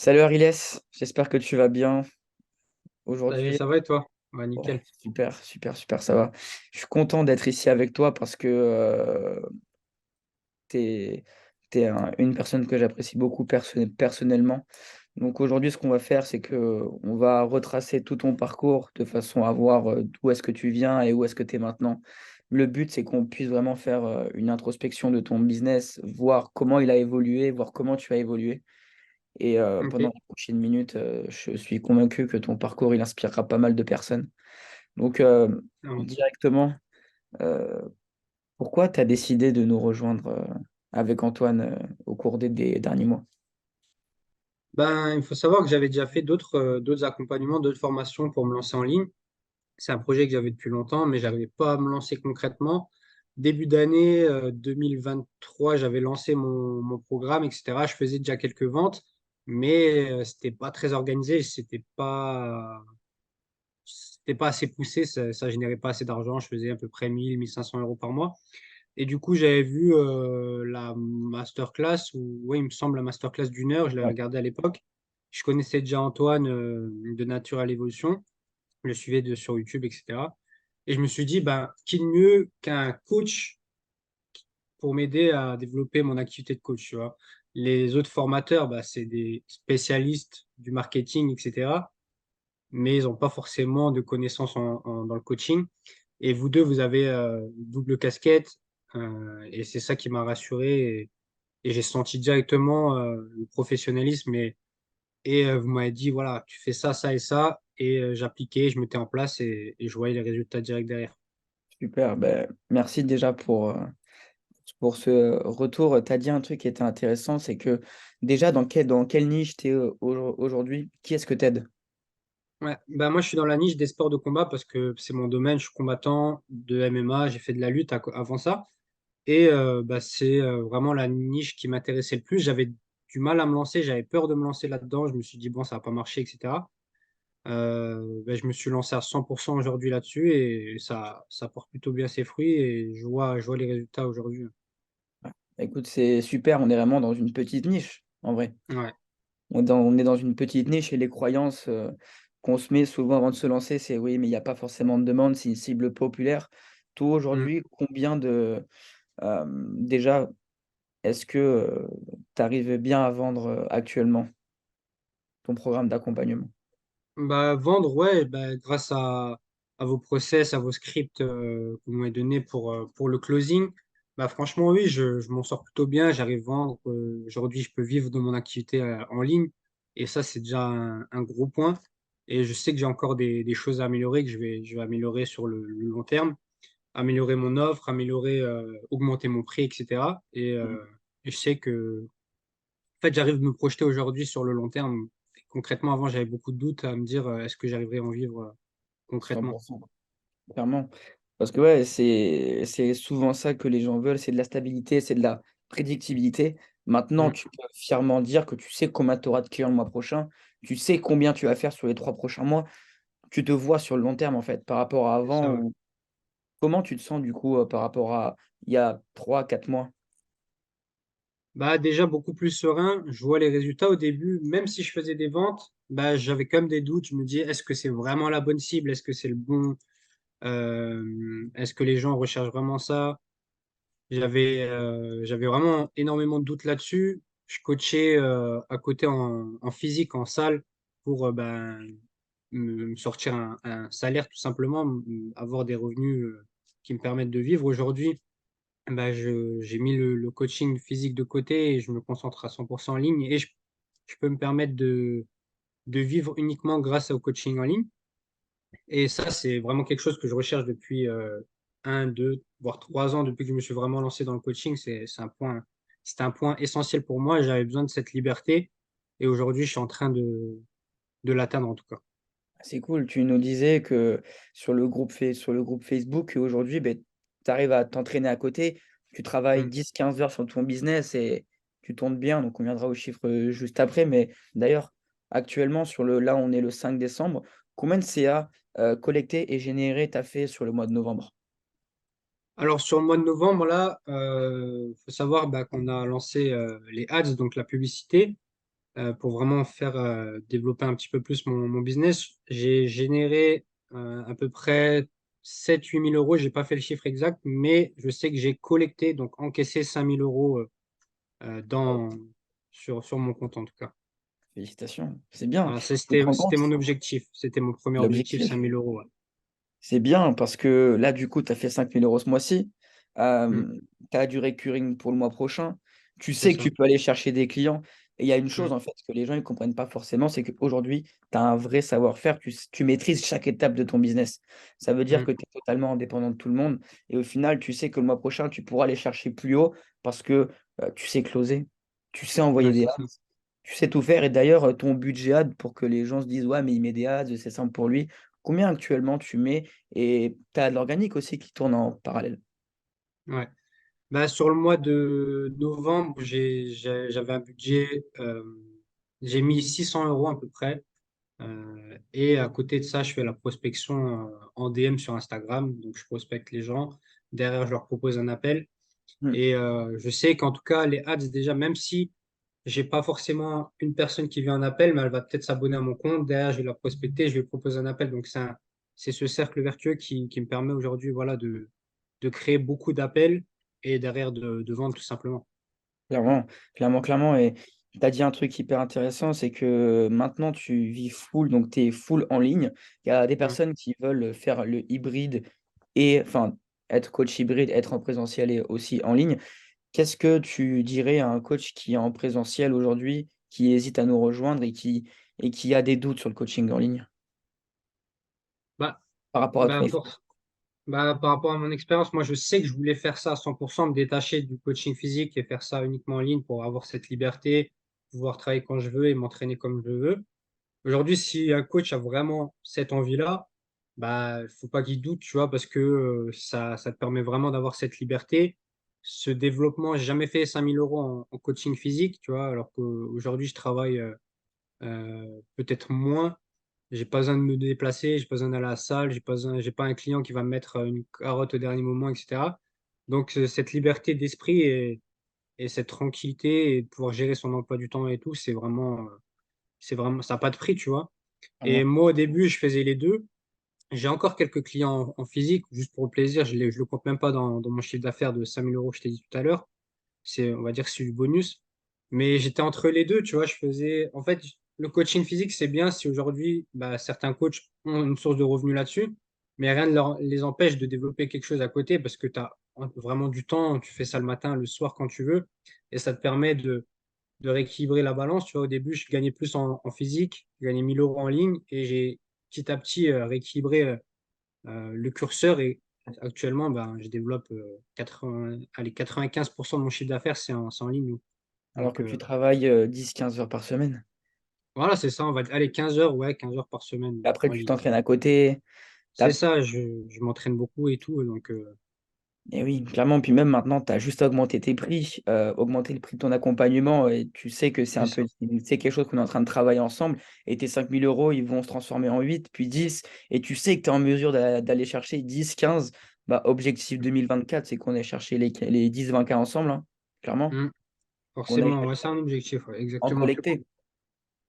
Salut Ariles, j'espère que tu vas bien Salut, aujourd'hui. ça va et toi? Ouais, Ouais, nickel. super, super, super, ça va. Je suis content d'être ici avec toi parce que tu es, une personne que j'apprécie beaucoup personnellement. Donc aujourd'hui, ce qu'on va faire, c'est que on va retracer tout ton parcours de façon à voir d'où est-ce que tu viens et où est-ce que tu es maintenant. Le but, c'est qu'on puisse vraiment faire une introspection de ton business, voir comment il a évolué, voir comment tu as évolué. Et pendant Ok. les prochaines minutes, je suis convaincu que ton parcours, il inspirera pas mal de personnes. Donc, Merci. directement, euh, pourquoi tu as décidé de nous rejoindre avec Antoine au cours des derniers mois? Ben, il faut savoir que j'avais déjà fait d'autres accompagnements, d'autres formations pour me lancer en ligne. C'est un projet que j'avais depuis longtemps, mais j'arrivais pas à me lancer concrètement. Début d'année 2023, j'avais lancé mon programme, etc. Je faisais déjà quelques ventes, mais c'était pas très organisé, c'était pas assez poussé, ça générait pas assez d'argent. Je faisais à peu près 1 500 € par mois. Et du coup, j'avais vu la masterclass, ou oui, il me semble la masterclass d'1 heure, je l'avais Ouais. regardé à l'époque. Je connaissais déjà Antoine de Nature à l'évolution, je le suivais sur YouTube, etc. Et je me suis dit, ben, qui de mieux qu'un coach pour m'aider à développer mon activité de coach, tu vois. Les autres formateurs, bah, c'est des spécialistes du marketing, etc. Mais ils n'ont pas forcément de connaissances dans le coaching. Et vous deux, vous avez une double casquette, et c'est ça qui m'a rassuré. Et j'ai senti directement le professionnalisme. Et vous m'avez dit, voilà, tu fais ça, ça et ça. Et j'appliquais, je mettais en place et je voyais les résultats directs derrière. Super, ben, merci déjà pour ce retour. Tu as dit un truc qui était intéressant, c'est que déjà, dans quelle niche tu es aujourd'hui? Qui est-ce que tu aides? Ouais, bah moi je suis dans la niche des sports de combat parce que c'est mon domaine, je suis combattant de MMA, j'ai fait de la lutte avant ça. Et bah, c'est vraiment la niche qui m'intéressait le plus. J'avais du mal à me lancer, j'avais peur de me lancer là-dedans. Je me suis dit, bon, ça va pas marcher, etc. Bah, je me suis lancé à 100% aujourd'hui là-dessus et ça porte plutôt bien ses fruits et je vois les résultats aujourd'hui. Écoute, c'est super, on est vraiment dans une petite niche, en vrai. Ouais. On est dans une petite niche et les croyances qu'on se met souvent avant de se lancer, c'est oui, mais il n'y a pas forcément de demande, c'est une cible populaire. Toi, Mm. aujourd'hui, combien de... déjà, est-ce que tu arrives bien à vendre actuellement ton programme d'accompagnement? Bah, vendre, ouais, bah, grâce à vos process, à vos scripts que vous m'avez donnés pour le closing, bah, franchement, oui, je m'en sors plutôt bien. J'arrive à vendre. Aujourd'hui, je peux vivre de mon activité en ligne. Et ça, c'est déjà un gros point. Et je sais que j'ai encore des choses à améliorer, que je vais améliorer sur le long terme, améliorer mon offre, augmenter mon prix, etc. Et je sais que, en fait, j'arrive à me projeter aujourd'hui sur le long terme. Concrètement, avant, j'avais beaucoup de doutes à me dire est-ce que j'arriverai à en vivre concrètement. 100%. Clairement. Parce que ouais, c'est souvent ça que les gens veulent, c'est de la stabilité, c'est de la prédictibilité. Maintenant, Mm. tu peux fièrement dire que tu sais combien tu auras de clients le mois prochain, tu sais combien tu vas faire sur les 3 prochains mois, tu te vois sur le long terme en fait, par rapport à C'est ça, avant. ouais. Comment tu te sens du coup par rapport à il y a 3 4 mois? Bah, déjà beaucoup plus serein. Je vois les résultats au début, même si je faisais des ventes, bah, j'avais quand même des doutes. Je me dis, est-ce que c'est vraiment la bonne cible? Est-ce que c'est le bon? Est-ce que les gens recherchent vraiment ça? J'avais vraiment énormément de doutes là-dessus. Je coachais à côté en physique, en salle, pour ben, me sortir un salaire tout simplement, avoir des revenus qui me permettent de vivre. Aujourd'hui, ben, j'ai mis le coaching physique de côté et je me concentre à 100% en ligne et je peux me permettre de vivre uniquement grâce au coaching en ligne. Et ça, c'est vraiment quelque chose que je recherche depuis 1, 2, voire 3 ans, depuis que je me suis vraiment lancé dans le coaching. C'était un point essentiel pour moi et j'avais besoin de cette liberté. Et aujourd'hui, je suis en train de l'atteindre en tout cas. C'est cool, tu nous disais que sur le groupe Facebook, aujourd'hui, ben, tu arrives à t'entraîner à côté, tu travailles Mm. 10 15 heures sur ton business et tu tournes bien, donc on viendra aux chiffres juste après. Mais d'ailleurs, actuellement, là, on est le 5 décembre, combien de CA collectés et générés tu as fait sur le mois de novembre? Alors, sur le mois de novembre, là, faut savoir bah, qu'on a lancé les ads, donc la publicité. pour vraiment faire développer un petit peu plus mon business. J'ai généré à peu près 7 000 à 8 000 euros. J'ai pas fait le chiffre exact, mais je sais que j'ai collecté, donc encaissé 5 000 euros Wow. sur mon compte en tout cas. Félicitations, c'est bien. Voilà, Tu te rends c'était compte, mon objectif. C'était mon premier objectif, l'objectif. 5 000 euros. Ouais. C'est bien parce que là, du coup, tu as fait 5 000 € ce mois-ci. Mm, Tu as du recurring pour le mois prochain. Tu c'est sais que ça. tu peux aller chercher des clients. Et il y a une chose, Mm, en fait, que les gens ne comprennent pas forcément, c'est qu'aujourd'hui, tu as un vrai savoir-faire. Tu maîtrises chaque étape de ton business. Ça veut dire mm, que tu es totalement indépendant de tout le monde. Et au final, tu sais que le mois prochain, tu pourras aller chercher plus haut parce que tu sais closer. Tu sais envoyer ouais, des c'est ads. ça. Tu sais tout faire. Et d'ailleurs, ton budget ad pour que les gens se disent, ouais, mais il met des ads, c'est simple pour lui. Combien actuellement tu mets? Et tu as de l'organique aussi qui tourne en parallèle. Ouais. Bah, sur le mois de novembre, j'avais un budget, j'ai mis 600 euros à peu près. Et à côté de ça, je fais la prospection en DM sur Instagram. Donc, je prospecte les gens. Derrière, je leur propose un appel. Hmm. Et je sais qu'en tout cas, les ads, déjà, même si j'ai pas forcément une personne qui vient en appel, mais elle va peut-être s'abonner à mon compte. Derrière, je vais la prospecter, je vais lui proposer un appel. Donc, c'est ce cercle vertueux qui me permet aujourd'hui, voilà, de créer beaucoup d'appels et derrière de vendre tout simplement. Clairement, clairement, clairement. Et tu as dit un truc hyper intéressant, c'est que maintenant tu vis full, donc tu es full en ligne. Il y a des Mm. personnes qui veulent faire le hybride et enfin être coach hybride, être en présentiel et aussi en ligne. Qu'est-ce que tu dirais à un coach qui est en présentiel aujourd'hui, qui hésite à nous rejoindre et qui a des doutes sur le coaching en ligne Bah, par rapport à ton bah, effort? par rapport à mon expérience, moi, je sais que je voulais faire ça à 100%, me détacher du coaching physique et faire ça uniquement en ligne pour avoir cette liberté, pouvoir travailler quand je veux et m'entraîner comme je veux. Aujourd'hui, si un coach a vraiment cette envie-là, bah, faut pas qu'il doute, tu vois, parce que ça te permet vraiment d'avoir cette liberté. Ce développement, j'ai jamais fait 5 000 euros en coaching physique, tu vois, alors qu'aujourd'hui, je travaille peut-être moins. J'ai pas besoin de me déplacer, j'ai pas besoin d'aller à la salle, j'ai pas un client qui va me mettre une carotte au dernier moment, etc. Donc, cette liberté d'esprit et cette tranquillité et de pouvoir gérer son emploi du temps et tout, c'est vraiment, ça n'a pas de prix, tu vois. Et Vraiment. moi, au début, je faisais les deux. J'ai encore quelques clients en physique, juste pour le plaisir. Je le compte même pas dans mon chiffre d'affaires de 5 000 euros que je t'ai dit tout à l'heure. On va dire que c'est du bonus. Mais j'étais entre les deux, tu vois. En fait, le coaching physique, c'est bien si aujourd'hui, bah, certains coachs ont une source de revenus là-dessus, mais rien ne les empêche de développer quelque chose à côté parce que tu as vraiment du temps. Tu fais ça le matin, le soir, quand tu veux. Et ça te permet de rééquilibrer la balance. Tu vois, au début, je gagnais plus en physique, je gagnais 1 000 euros en ligne et j'ai petit à petit rééquilibré le curseur et actuellement, ben, je développe 95% de mon chiffre d'affaires, c'est en ligne. Alors Donc que tu travailles 10-15 heures par semaine. voilà, c'est ça, on va aller 15 heures, ouais, 15 heures par semaine Après, en tu ligne. t'entraînes à côté. C'est ça, je m'entraîne beaucoup et tout, donc Et oui, clairement, puis même maintenant, tu as juste augmenté tes prix, augmenté le prix de ton accompagnement et tu sais que c'est c'est un ça. peu c'est quelque chose qu'on est en train de travailler ensemble et tes 5 000 €, ils vont se transformer en 8 puis 10 et tu sais que tu es en mesure d'aller chercher 10-15. Bah, objectif 2024, c'est qu'on ait cherché les 10-20 K ensemble, hein, clairement. Mm, On aille forcément, ouais, c'est un objectif, ouais, en exactement. collecter,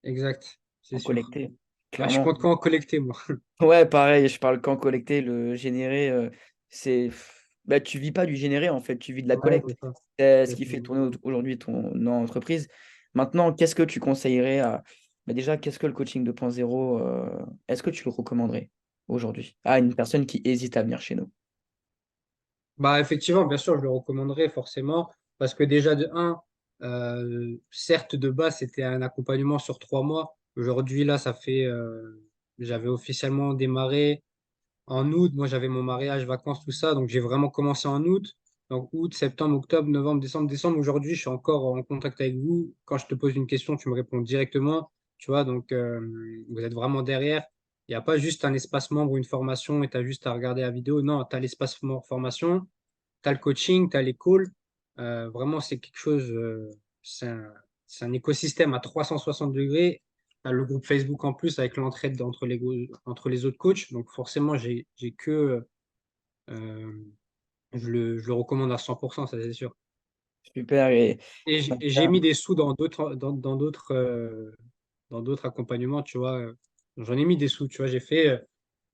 Exact, c'est en sûr. collecter, Ouais, je clairement. compte qu'en collecter, moi. Ouais, pareil, je parle qu'en collecter, le générer, c'est bah, tu vis pas du générer, en fait, tu vis de la Ouais, collecte. c'est ça. C'est ce C'est qui ça. fait tourner aujourd'hui ton entreprise. Maintenant, qu'est-ce que tu conseillerais à bah, déjà, qu'est-ce que le coaching 2.0, est-ce que tu le recommanderais aujourd'hui à une personne qui hésite à venir chez nous? Bah, effectivement, bien sûr, je le recommanderais forcément parce que déjà de un, certes de base c'était un accompagnement sur 3 mois. Aujourd'hui là, j'avais officiellement démarré en août. Moi, j'avais mon mariage, vacances, tout ça, donc j'ai vraiment commencé en août. Donc août, septembre, octobre, novembre, décembre, décembre. Aujourd'hui, je suis encore en contact avec vous. Quand je te pose une question, tu me réponds directement. Tu vois, donc vous êtes vraiment derrière. Il n'y a pas juste un espace membre ou une formation et tu as juste à regarder la vidéo. Non, tu as l'espace formation, tu as le coaching, tu as les calls. Vraiment, c'est quelque chose, c'est un, c'est un écosystème à 360 degrés. Tu as le groupe Facebook en plus avec l'entraide entre les autres coachs. Donc forcément, j'ai que, euh, je le recommande à 100%, ça c'est sûr. super. Et Et j'ai mis des sous dans d'autres accompagnements, tu vois. J'en ai mis des sous, tu vois. J'ai fait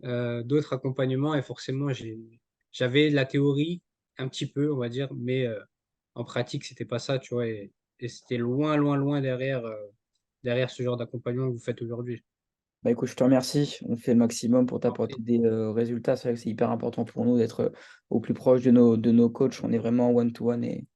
d'autres accompagnements et forcément, j'avais la théorie un petit peu, on va dire, mais en pratique, c'était pas ça, tu vois. Et c'était loin, loin, loin derrière ce genre d'accompagnement que vous faites aujourd'hui. bah, écoute, je te remercie. On fait le maximum pour En t'apporter fait. des résultats. C'est vrai que c'est hyper important pour nous d'être au plus proche de nos coachs. On est vraiment one-to-one et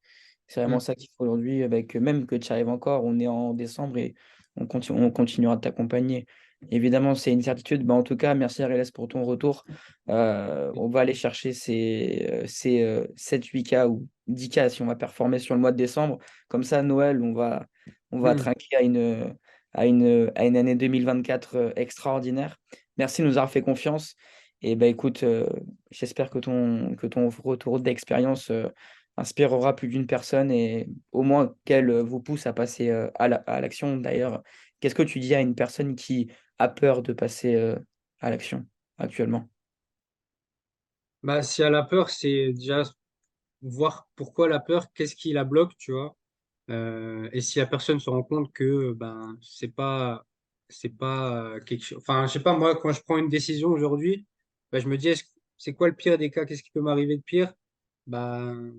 c'est vraiment Mm, ça qu'il faut aujourd'hui. Avec, même que tu arrives encore, on est en décembre et on continuera de t'accompagner. Évidemment, c'est une certitude. Bah, en tout cas, merci RLS pour ton retour. On va aller chercher ces 7-8K ou 10K si on va performer sur le mois de décembre. Comme ça, Noël, on va mm. trinquer à une année 2024 extraordinaire. Merci de nous avoir fait confiance. Et bah, écoute, j'espère que ton retour d'expérience inspirera plus d'une personne et au moins qu'elle vous pousse à passer à l'action. D'ailleurs, qu'est-ce que tu dis à une personne qui a peur de passer à l'action actuellement? Bah, si elle a peur, c'est déjà voir pourquoi la peur, qu'est-ce qui la bloque, tu vois. Et si la personne se rend compte que ben c'est pas quelque chose. Enfin, je sais pas, moi, quand je prends une décision aujourd'hui, ben, je me dis c'est quoi le pire des cas? Qu'est-ce qui peut m'arriver de pire? Ben,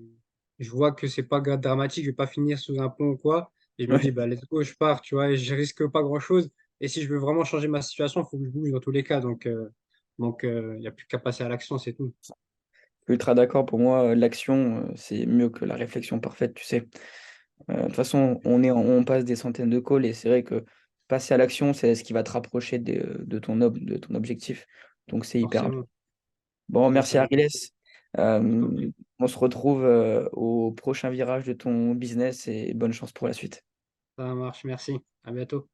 je vois que c'est pas dramatique, je vais pas finir sous un pont ou quoi. Et je me dis, Ouais. bah, let's go, je pars, tu vois, et je risque pas grand-chose. Et si je veux vraiment changer ma situation, il faut que je bouge dans tous les cas. Donc, il n'y a plus qu'à passer à l'action, c'est tout. Ultra d'accord. Pour moi, l'action, c'est mieux que la réflexion parfaite, tu sais. De toute façon, on passe des centaines de calls et c'est vrai que passer à l'action, c'est ce qui va te rapprocher de ton objectif. Donc, c'est hyper important. Forcément, Bon, merci forcément. Ariles. Je t'en Euh, prie. on se retrouve au prochain virage de ton business et bonne chance pour la suite. Ça marche, merci. À bientôt.